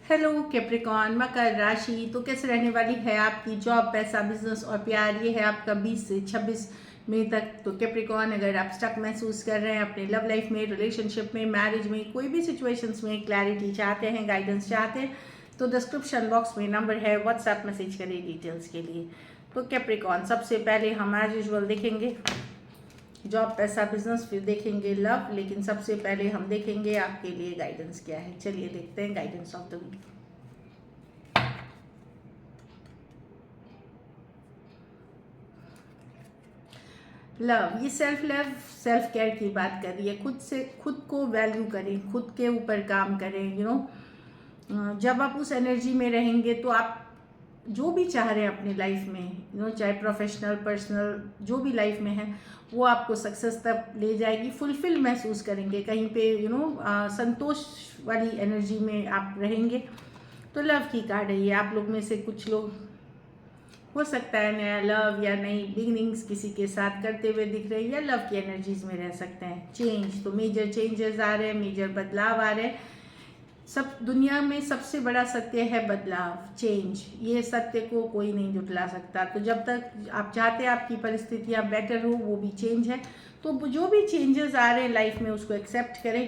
Hello Capricorn मकर राशि। तो कैसे रहने वाली है आपकी जॉब, पैसा, बिजनेस और प्यार। ये है आपका 20 से 26 मई तक। तो कैप्रिकॉन, अगर आप स्टक महसूस कर रहे हैं अपने लव लाइफ में, रिलेशनशिप में, मैरिज में, कोई भी सिचुएशंस में क्लैरिटी चाहते हैं, गाइडेंस चाहते हैं, तो डिस्क्रिप्शन बॉक्स में नंबर है, व्हाट्सएप मैसेज करें डिटेल्स के लिए। तो कैप्रिकॉन, सबसे पहले हम एज यूजुअल देखेंगे जॉब, पैसा, बिजनेस, फिर देखेंगे लव, लेकिन सबसे पहले हम देखेंगे आपके लिए गाइडेंस क्या है। चलिए देखते हैं guidance of the week. Love, ये सेल्फ लव, सेल्फ केयर की बात कर रही है। खुद से खुद को वैल्यू करें, खुद के ऊपर काम करें। जब आप उस एनर्जी में रहेंगे तो आप जो भी चाह रहे हैं अपनी लाइफ में, चाहे प्रोफेशनल, पर्सनल, जो भी लाइफ में है, वो आपको सक्सेस तक ले जाएगी। फुलफिल महसूस करेंगे कहीं पे, संतोष वाली एनर्जी में आप रहेंगे। तो लव की कार्ड है ये। आप लोग में से कुछ लोग, हो सकता है नया लव या नई बिगिनिंग्स किसी के साथ करते हुए दिख रहे हैं, या लव की एनर्जीज में रह सकते हैं। चेंज, तो मेजर चेंजेस आ रहे हैं, मेजर बदलाव आ रहे हैं। सब दुनिया में सबसे बड़ा सत्य है बदलाव, चेंज। ये सत्य को कोई नहीं जुटला सकता। तो जब तक आप चाहते हैं आपकी परिस्थितियाँ बेटर हो, वो भी चेंज है। तो जो भी चेंजेस आ रहे हैं लाइफ में, उसको एक्सेप्ट करें।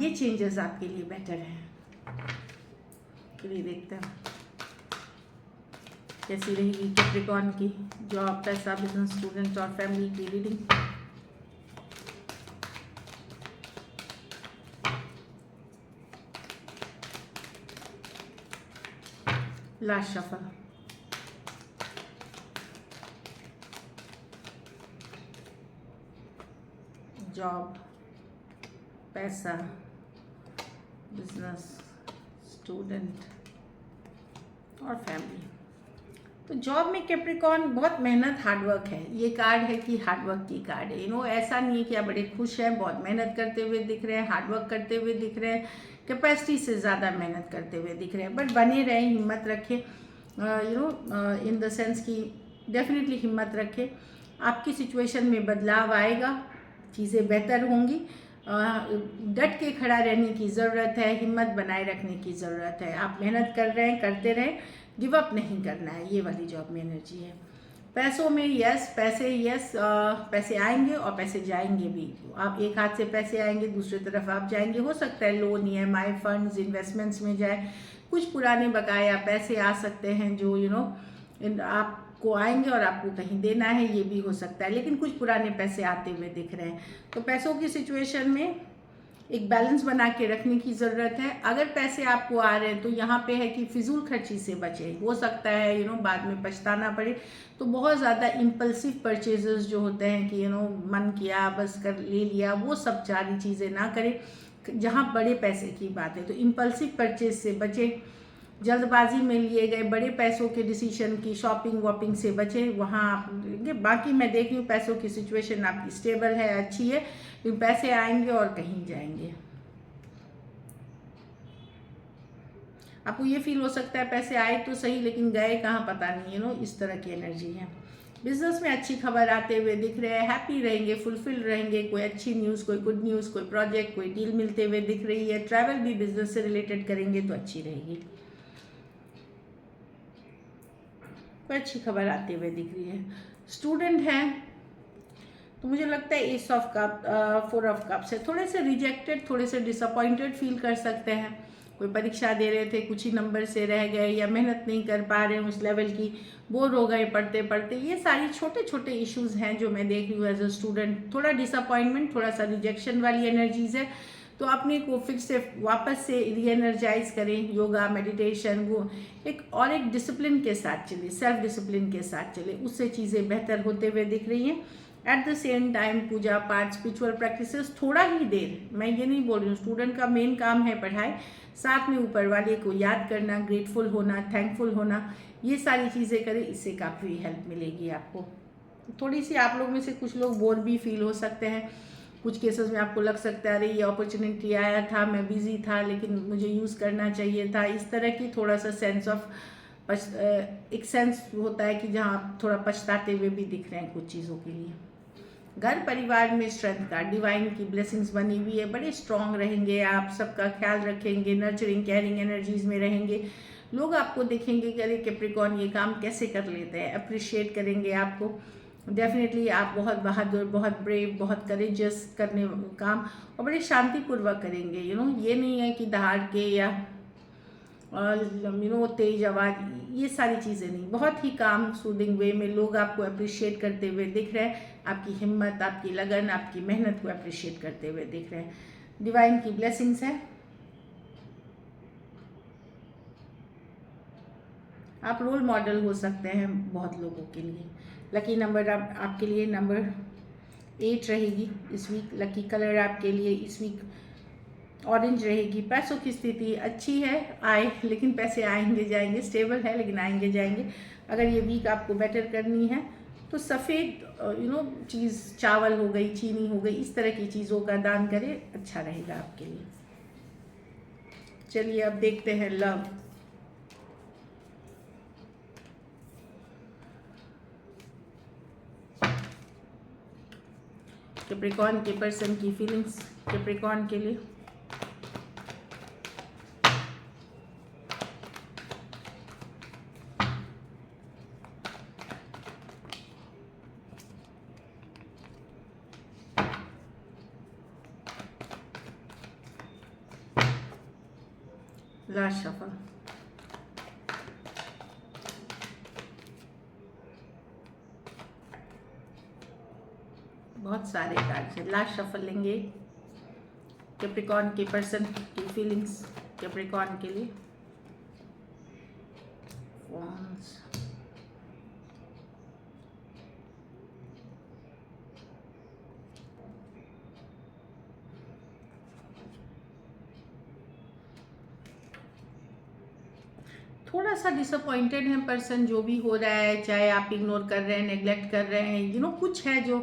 ये चेंजेस आपके लिए बेटर है। चलिए देखते हैं कैसी रहेगी कैप्रिकॉन की जॉब, पैसा, बिजनेस, स्टूडेंट और फैमिली की रीडिंग। Last shuffle. जॉब, पैसा, बिजनेस, स्टूडेंट और फैमिली। तो जॉब में कैप्रिकॉन बहुत मेहनत, हार्डवर्क है। ये कार्ड है कि हार्डवर्क की कार्ड है। ऐसा नहीं है कि आप बड़े खुश हैं, बहुत मेहनत करते हुए दिख रहे हैं, हार्डवर्क करते हुए दिख रहे हैं, कैपेसिटी से ज़्यादा मेहनत करते हुए दिख रहे हैं। बट बने रहें, हिम्मत रखें, इन द सेंस कि डेफिनेटली हिम्मत रखें। आपकी सिचुएशन में बदलाव आएगा, चीज़ें बेहतर होंगी। डट के खड़ा रहने की ज़रूरत है, हिम्मत बनाए रखने की ज़रूरत है। आप मेहनत कर रहे हैं, करते रहें, गिव अप नहीं करना है। ये वाली जॉब में एनर्जी है। पैसों में यस, पैसे यस, पैसे आएंगे और पैसे जाएंगे भी। आप एक हाथ से पैसे आएंगे, दूसरी तरफ आप जाएंगे। हो सकता है लोन, EMI, फंड्स, इन्वेस्टमेंट्स में जाए। कुछ पुराने बकाया पैसे आ सकते हैं जो आपको आएंगे और आपको कहीं देना है, ये भी हो सकता है। लेकिन कुछ पुराने पैसे आते हुए दिख रहे हैं। तो पैसों की सिचुएशन में एक बैलेंस बना के रखने की ज़रूरत है। अगर पैसे आपको आ रहे हैं तो यहाँ पे है कि फिजूल खर्ची से बचें। हो सकता है बाद में पछताना पड़े। तो बहुत ज़्यादा इम्पल्सिव परचेजेस जो होते हैं कि मन किया बस कर ले लिया, वो सब सारी चीज़ें ना करें। जहाँ बड़े पैसे की बात है तो इम्पल्सिव परचेज से बचें। जल्दबाजी में लिए गए बड़े पैसों के डिसीजन की शॉपिंग वॉपिंग से बचें, वहाँ आप लेंगे। बाकी मैं देख रही हूँ पैसों की सिचुएशन आपकी स्टेबल है, अच्छी है, लेकिन पैसे आएंगे और कहीं जाएंगे। आपको ये फील हो सकता है पैसे आए तो सही लेकिन गए कहाँ पता नहीं, इस तरह की एनर्जी है। बिजनेस में अच्छी खबर आते हुए दिख रहे हैं, हैप्पी रहेंगे, फुलफिल रहेंगे। कोई अच्छी न्यूज़, कोई गुड न्यूज़, कोई प्रोजेक्ट, कोई डील मिलते हुए दिख रही है। ट्रैवल भी बिजनेस से रिलेटेड करेंगे तो अच्छी रहेगी। कोई अच्छी खबर आते हुए दिख रही है। स्टूडेंट हैं तो मुझे लगता है S of cup, 4 of cups है। थोड़े से रिजेक्टेड, थोड़े से डिसअपॉइंटेड फील कर सकते हैं। कोई परीक्षा दे रहे थे, कुछ ही नंबर से रह गए, या मेहनत नहीं कर पा रहे हैं उस लेवल की, बोर हो गए पढ़ते पढ़ते। ये सारी छोटे छोटे इश्यूज हैं जो मैं देख रही हूँ एज अ स्टूडेंट। थोड़ा डिसअपॉइंटमेंट, थोड़ा सा रिजेक्शन वाली एनर्जीज है। तो अपने को फिर से वापस से री एनर्जाइज करें। योगा, मेडिटेशन, वो एक डिसिप्लिन के साथ चले, सेल्फ डिसिप्लिन के साथ चले, उससे चीज़ें बेहतर होते हुए दिख रही हैं। एट द सेम टाइम पूजा पाठ, स्पिरिचुअल प्रैक्टिसेस, थोड़ा ही देर, मैं ये नहीं बोल रही हूँ, स्टूडेंट का मेन काम है पढ़ाई, साथ में ऊपर वाले को याद करना, ग्रेटफुल होना, थैंकफुल होना, ये सारी चीज़ें करें। इससे काफ़ी हेल्प मिलेगी आपको। थोड़ी सी आप लोग में से कुछ लोग बोर भी फील हो सकते हैं। कुछ केसेस में आपको लग सकता है अरे ये अपॉर्चुनिटी आया था, मैं बिजी था, लेकिन मुझे यूज़ करना चाहिए था। इस तरह की थोड़ा सा सेंस ऑफ एक सेंस होता है कि जहाँ आप थोड़ा पछताते हुए भी दिख रहे हैं कुछ चीज़ों के लिए। घर परिवार में स्ट्रेंथ का, डिवाइन की ब्लेसिंग्स बनी हुई है, बड़े स्ट्रांग रहेंगे आप, सबका ख्याल रखेंगे, नर्चरिंग केयरिंग एनर्जीज में रहेंगे। लोग आपको देखेंगे कि अरे कैप्रिकॉर्न ये काम कैसे कर लेते हैं, अप्रिशिएट करेंगे आपको। डेफिनेटली आप बहुत बहादुर, बहुत ब्रेव, बहुत करेजियस करने काम और बड़े शांतिपूर्वक करेंगे। ये नहीं है कि दहाड़ के या तेज आवाज़, ये सारी चीज़ें नहीं, बहुत ही काम सूदिंग वे में लोग आपको अप्रिशिएट करते हुए दिख रहे हैं। आपकी हिम्मत, आपकी लगन, आपकी मेहनत को अप्रिशिएट करते हुए दिख रहे हैं। डिवाइन की ब्लेसिंग्स है। आप रोल मॉडल हो सकते हैं बहुत लोगों के लिए। लकी नंबर आपके लिए नंबर 8 रहेगी इस वीक। लकी कलर आपके लिए इस वीक ऑरेंज रहेगी। पैसों की स्थिति अच्छी है, आए, लेकिन पैसे आएंगे जाएंगे, स्टेबल है लेकिन आएंगे जाएंगे। अगर ये वीक आपको बेटर करनी है तो सफ़ेद चीज़, चावल हो गई, चीनी हो गई, इस तरह की चीज़ों का दान करें, अच्छा रहेगा आपके लिए। चलिए अब देखते हैं लव। कैप्रिकॉर्न के पर्सन की फीलिंग्स कैप्रिकॉर्न के लिए। Last shuffle. बहुत सारे कार्ड है, लास्ट शफल लेंगे। कैप्रिकॉर्न के पर्सन की फीलिंग्स कैप्रिकॉर्न के लिए। Wands. थोड़ा सा डिसअपॉइंटेड है पर्सन, जो भी हो रहा है, चाहे आप इग्नोर कर रहे हैं, नेग्लेक्ट कर रहे हैं, कुछ है जो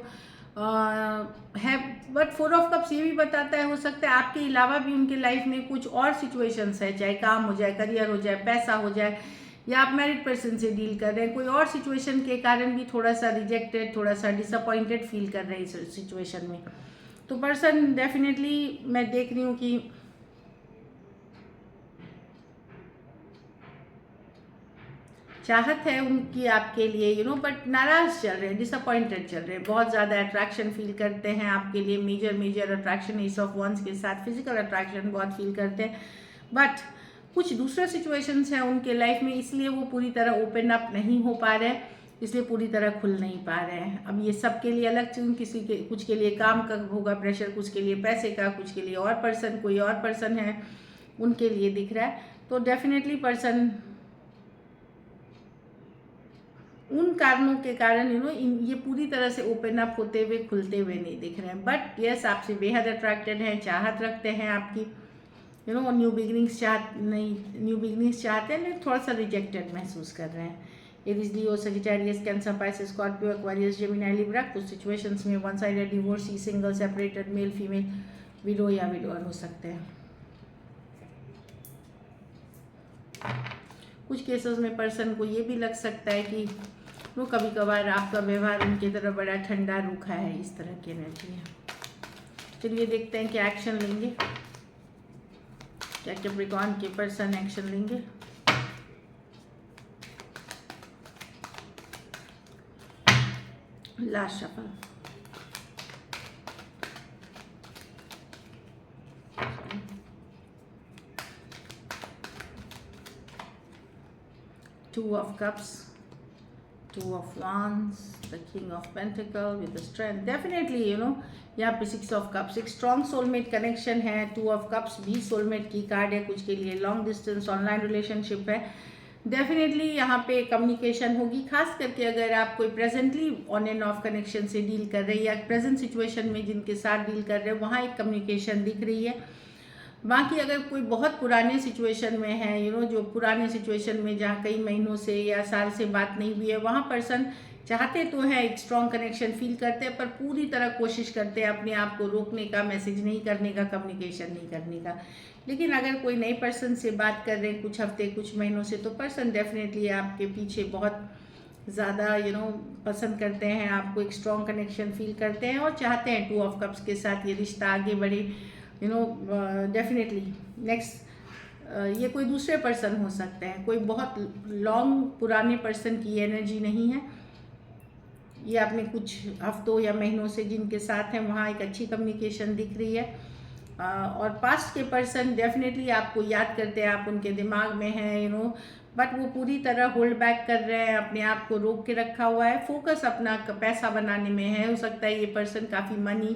है। बट 4 ऑफ कप्स ये भी बताता है, हो सकता है आपके अलावा भी उनके लाइफ में कुछ और सिचुएशंस है, चाहे काम हो जाए, करियर हो जाए, पैसा हो जाए, या आप मैरिड पर्सन से डील कर रहे हैं, कोई और सिचुएशन के कारण भी थोड़ा सा रिजेक्टेड, थोड़ा सा डिसअपॉइंटेड फील कर रहे हैं इस सिचुएशन में। तो पर्सन डेफिनेटली मैं देख रही हूँ कि चाहत है उनकी आपके लिए, बट नाराज चल रहे हैं, डिसअपॉइंटेड चल रहे हैं। बहुत ज़्यादा अट्रैक्शन फील करते हैं आपके लिए, major attraction ace of wands के साथ, फिजिकल अट्रैक्शन बहुत फील करते हैं। बट कुछ दूसरे सिचुएशंस हैं उनके लाइफ में, इसलिए वो पूरी तरह ओपन अप नहीं हो पा रहे हैं, इसलिए पूरी तरह खुल नहीं पा रहे हैं। अब ये सब के लिए अलग चीज़, कुछ के लिए काम का होगा प्रेशर, कुछ के लिए पैसे का, कुछ के लिए और पर्सन, कोई और पर्सन है उनके लिए दिख रहा है। तो डेफिनेटली पर्सन उन कारणों के कारण ये पूरी तरह से ओपन अप होते हुए, खुलते हुए नहीं दिख रहे हैं। बट यस, आपसे बेहद अट्रैक्टेड हैं, चाहत रखते हैं आपकी, न्यू बिगनिंग्स चाहते हैं, लेकिन थोड़ा सा रिजेक्टेड महसूस कर रहे हैं। Aries, Leo, Sagittarius, Cancer, Pisces, Scorpio, Aquarius, Gemini, Libra. कुछ सिचुएशंस में one sided divorcee, single, separated, male female, widow या विडोअर हो सकते हैं। कुछ केसेस में पर्सन को ये भी लग सकता है कि वो कभी कभार आपका व्यवहार उनकी तरफ बड़ा ठंडा रूखा है, इस तरह की एनर्जी है। चलिए देखते हैं क्या एक्शन लेंगे, क्या कैप्रिकॉर्न के पर्सन एक्शन लेंगे। Last shuffle. Two of Cups, Two of Wands, the King of Pentacles with the Strength. Definitely, यहाँ पे 6 of Cups, एक strong soulmate connection है। 2 of Cups भी soulmate की कार्ड है, कुछ के लिए long distance online relationship है। डेफिनेटली यहाँ पे कम्युनिकेशन होगी, खास करके अगर आप कोई presently on end of connection से डील कर रहे हैं या प्रेजेंट सिचुएशन में जिनके साथ डील कर रहे हैं, वहाँ एक कम्युनिकेशन दिख रही है। बाकी अगर कोई बहुत पुराने सिचुएशन में है, जो पुराने सिचुएशन में जहाँ कई महीनों से या साल से बात नहीं हुई है, वहाँ पर्सन चाहते तो है, एक स्ट्रॉन्ग कनेक्शन फील करते हैं, पर पूरी तरह कोशिश करते हैं अपने आप को रोकने का, मैसेज नहीं करने का, कम्युनिकेशन नहीं करने का। लेकिन अगर कोई नए पर्सन से बात कर रहे हैं कुछ हफ्ते, कुछ महीनों से, तो पर्सन डेफिनेटली आपके पीछे बहुत ज़्यादा पसंद करते हैं आपको, एक स्ट्रॉन्ग कनेक्शन फील करते हैं और चाहते हैं 2 ऑफ कप्स के साथ ये रिश्ता आगे बढ़े। डेफिनेटली नेक्स्ट ये कोई दूसरे पर्सन हो सकते हैं, कोई बहुत लॉन्ग पुराने पर्सन की एनर्जी नहीं है। ये आपने कुछ हफ्तों या महीनों से जिनके साथ हैं वहाँ एक अच्छी कम्युनिकेशन दिख रही है। और पास्ट के पर्सन डेफिनेटली आपको याद करते हैं, आप उनके दिमाग में हैं बट वो पूरी तरह होल्ड बैक कर रहे हैं, अपने आप को रोक के रखा हुआ है, फोकस अपना पैसा बनाने में है। हो सकता है ये पर्सन काफ़ी मनी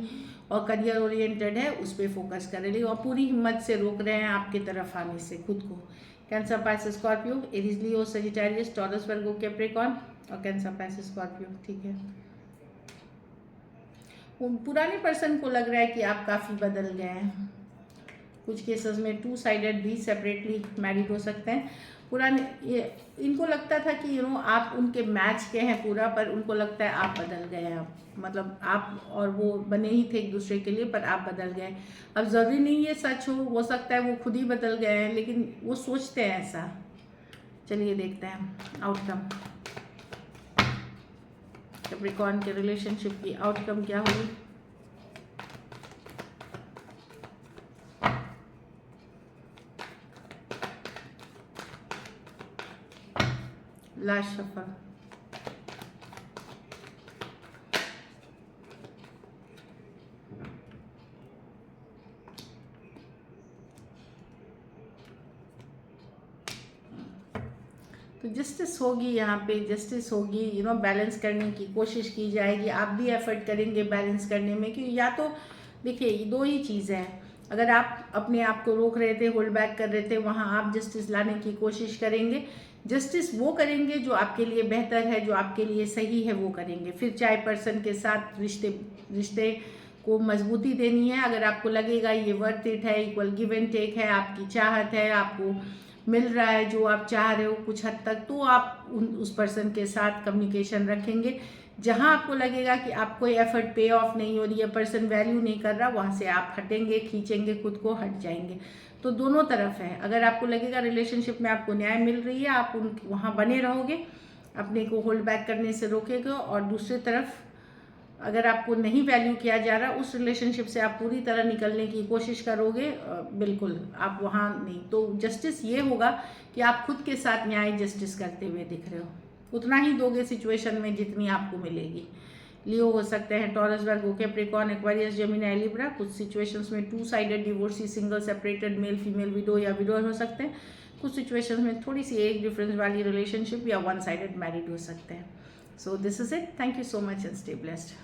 और करियर ओरिएंटेड है, उस पर फोकस कर रहे हैं और पूरी हिम्मत से रोक रहे हैं आपकी तरफ आने से खुद को। Cancer, Pisces, Scorpio, Aries, Leo, Sagittarius, taurus, वर्गो, कैप्रिकॉर्न और कैंसर, पाइसेस, स्कॉर्पियो। ठीक है, वो पुराने पर्सन को लग रहा है कि आप काफ़ी बदल गए हैं। कुछ केसेस में 2 साइडेड भी सेपरेटली मैरिड हो सकते हैं। पुराने इनको लगता था कि आप उनके मैच के हैं पूरा, पर उनको लगता है आप बदल गए हैं। आप मतलब आप और वो बने ही थे एक दूसरे के लिए, पर आप बदल गए। अब ज़रूरी नहीं ये सच हो सकता है वो खुद ही बदल गए हैं, लेकिन वो सोचते हैं ऐसा। चलिए देखते हैं आउटकम, कैप्रिकॉर्न के रिलेशनशिप की आउटकम क्या होगी। लास्ट शफल, तो जस्टिस होगी यहाँ पे, जस्टिस होगी। बैलेंस करने की कोशिश की जाएगी, आप भी एफर्ट करेंगे बैलेंस करने में। कि या तो देखिए 2 ही चीज़ें हैं, अगर आप अपने आप को रोक रहे थे, होल्ड बैक कर रहे थे, वहाँ आप जस्टिस लाने की कोशिश करेंगे। जस्टिस वो करेंगे जो आपके लिए बेहतर है, जो आपके लिए सही है, वो करेंगे। फिर चाहे पर्सन के साथ रिश्ते को मजबूती देनी है, अगर आपको लगेगा ये वर्थ इट है, इक्वल गिव एंड टेक है, आपकी चाहत है, आपको मिल रहा है जो आप चाह रहे हो कुछ हद तक, तो आप उस पर्सन के साथ कम्युनिकेशन रखेंगे। जहाँ आपको लगेगा कि आपको एफर्ट पे ऑफ नहीं हो रही है, पर्सन वैल्यू नहीं कर रहा, वहाँ से आप हटेंगे, खींचेंगे खुद को, हट जाएंगे। तो दोनों तरफ है। अगर आपको लगेगा रिलेशनशिप में आपको न्याय मिल रही है, आप वहाँ बने रहोगे, अपने को होल्ड बैक करने से रोकेगा। और दूसरी तरफ अगर आपको नहीं वैल्यू किया जा रहा, उस रिलेशनशिप से आप पूरी तरह निकलने की कोशिश करोगे, बिल्कुल आप वहाँ नहीं। तो जस्टिस ये होगा कि आप खुद के साथ न्याय जस्टिस करते हुए दिख रहे हो, उतना ही दोगे सिचुएशन में जितनी आपको मिलेगी। लियो हो सकते हैं, टॉरस, वर्गो, कैप्रिकॉर्न, एक्वेरियस, जेमिनी, लिब्रा। कुछ सिचुएशंस में 2 sided divorcee, single, separated, male female, widow या विडोअर हो सकते हैं। कुछ सिचुएशंस में थोड़ी सी एज डिफरेंस वाली रिलेशनशिप या 1 साइडेड मैरिड हो सकते हैं। So this is it, thank you so much and stay blessed.